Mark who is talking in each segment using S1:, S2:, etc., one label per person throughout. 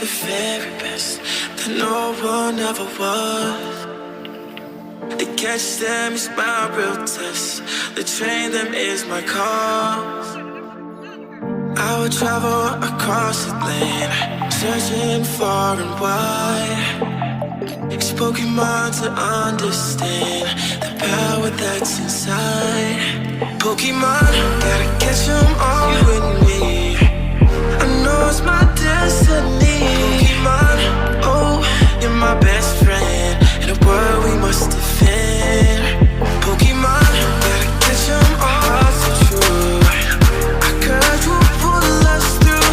S1: the very best that no one ever was. To catch them is my real test. To train them is my cause. I would travel across the land, searching far and wide. Spoken mind to understand the power that's inside. Pokemon, gotta catch 'em all, you and me. I know it's my destiny. Pokemon, oh, you're my best friend in a world we must defend. Pokemon, gotta catch 'em all, so true. I could pull us through.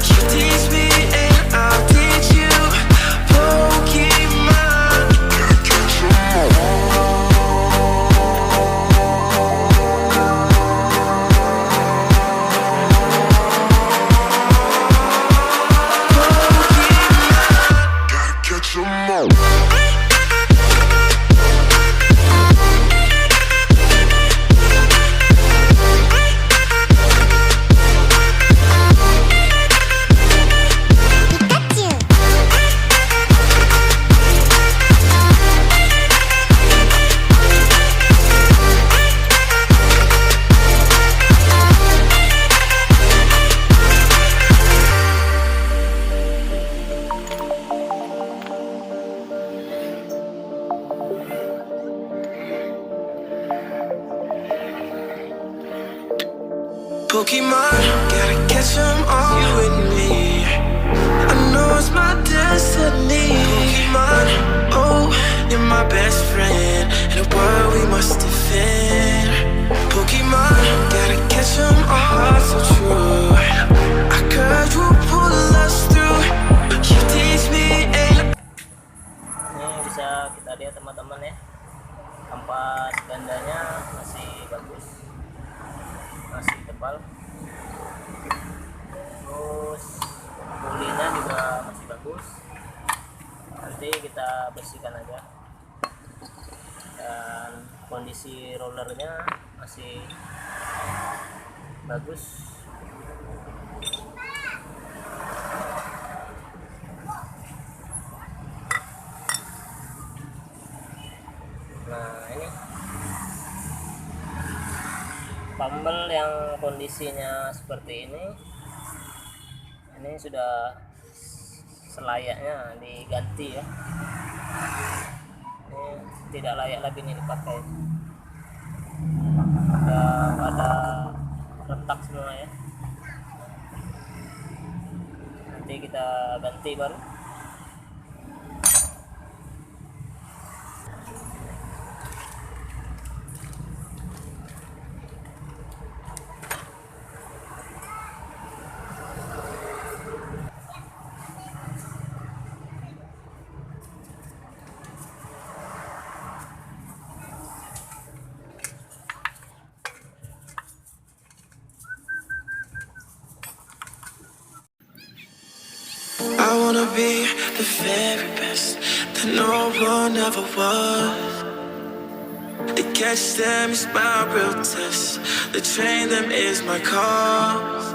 S1: You teach me and I'll teach you. Pokemon, gotta catch 'em all. Pokemon, gotta catch 'em all, you and me. I know it's my destiny. Pokemon, oh, you're my best friend in a world we must defend. Pokemon, gotta catch 'em all, so true. I could pull us through. You teach me and...
S2: Ini bisa kita lihat teman-teman ya, tempat gandanya masih bagus, masih tebal, terus kulinya juga masih bagus. Nanti kita bersihkan aja, dan kondisi rollernya masih bagus. Nah, ini pambel yang kondisinya seperti ini sudah selayaknya diganti ya. Ini tidak layak lagi nih dipakai, udah pada retak semua ya. Nanti kita ganti baru.
S1: I wanna be the very best that no one ever was. To catch them is my real test. To train them is my cause.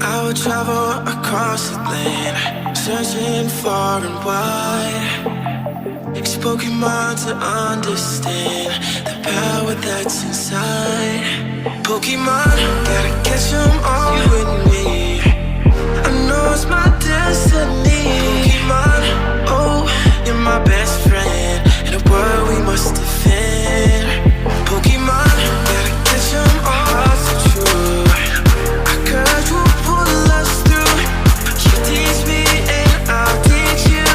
S1: I would travel across the land, searching far and wide. Spoken mind to understand the power that's inside. Pokemon, gotta catch 'em all, you and me. I know it's my destiny. Pokemon, oh, you're my best friend in a world we must defend. Pokemon, gotta catch 'em all, so true. I could pull us through. You teach me and I'll teach you.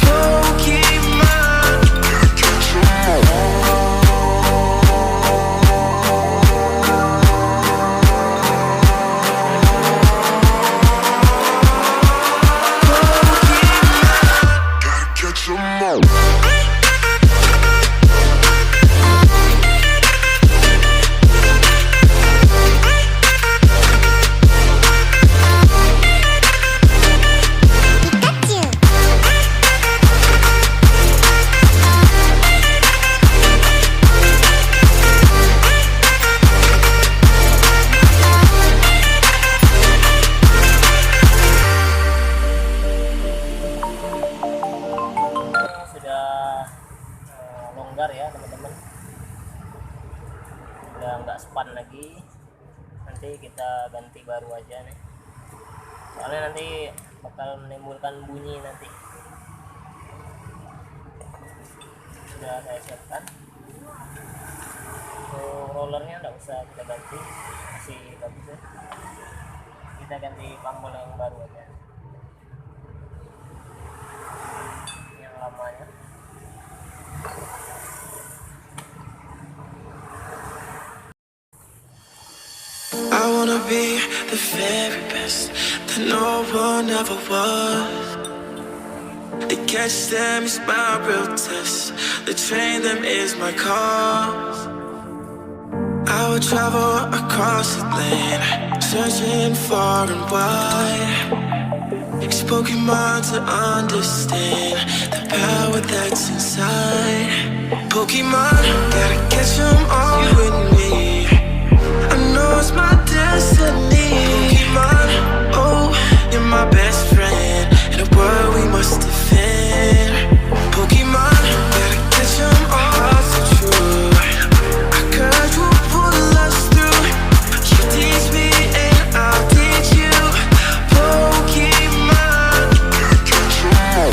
S1: Pokemon, gotta catch 'em all.
S2: longgar ya teman-teman, udah nggak span lagi. Nanti kita ganti baru aja nih, soalnya nanti bakal menimbulkan bunyi nanti. Sudah saya siapkan. Rollernya nggak usah kita ganti, masih bagus ya. Kita ganti pambol yang baru aja, yang lamanya.
S1: I wanna be the very best that no one ever was. To catch them is my real test. To train them is my cause. I would travel across the land, searching far and wide. Spoken mind to understand the power that's inside. Pokemon, gotta catch 'em all, you and me. I know it's my destiny. Pokemon, oh, you're my best friend in a world we must defend. Pokemon, gotta catch 'em all, so true. Our courage will pull us through. You teach me and I'll teach you. Pokemon, gotta catch 'em all.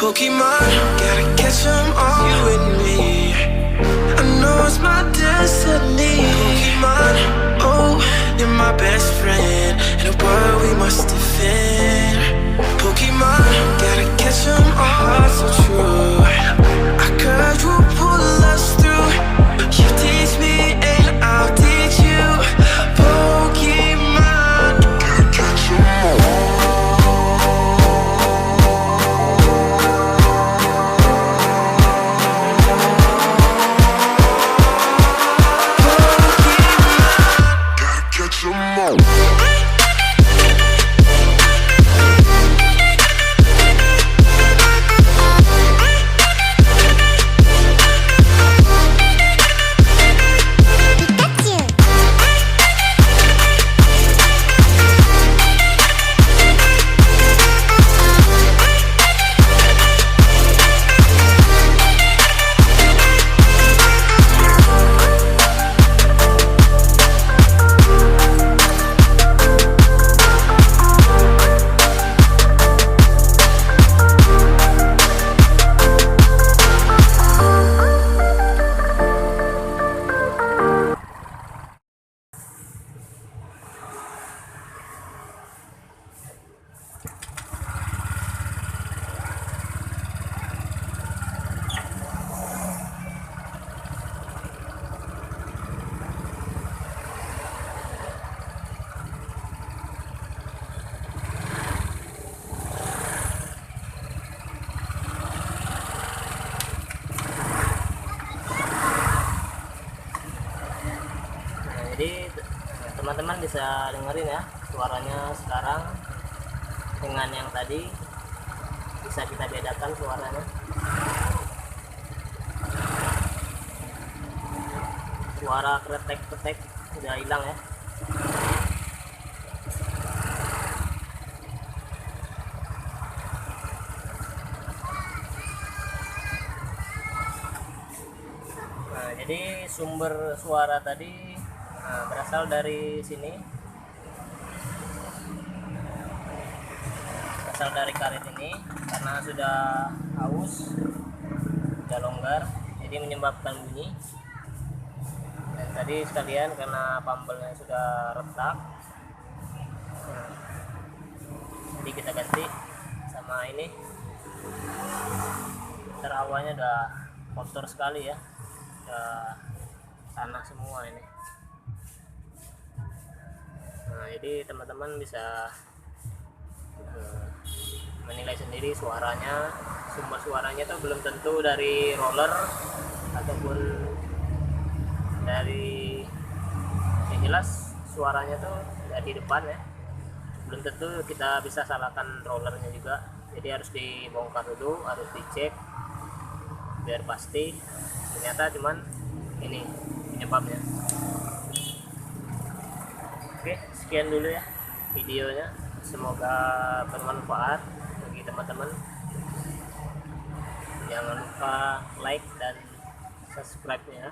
S1: Pokemon, gotta catch 'em all, you and me. I know it's my destiny. Pokemon, oh, you're my best friend in a world we must defend. Pokemon, gotta catch 'em all, so true. Our courage will pull us through. You teach me and I'll teach you. Pokemon, gotta catch 'em all.
S2: Jadi teman-teman bisa dengerin ya suaranya sekarang dengan yang tadi, bisa kita bedakan suaranya. Suara kretek-kretek udah hilang ya. Nah, jadi sumber suara tadi berasal dari sini, berasal dari karet ini. Karena sudah haus, sudah longgar, jadi menyebabkan bunyi. Dan tadi sekalian karena pambelnya sudah retak, jadi kita ganti Nah ini terawanya udah kotor sekali ya, udah tanah semua ini. Nah jadi teman-teman bisa menilai sendiri suaranya. Sumber suaranya tuh belum tentu dari roller ataupun dari, yang jelas suaranya tuh dari depan ya, belum tentu kita bisa salahkan rollernya juga. Jadi harus dibongkar dulu, harus dicek biar pasti ternyata cuman ini penyebabnya. Oke, sekian dulu ya videonya, semoga bermanfaat bagi teman-teman. Jangan lupa like dan subscribe-nya.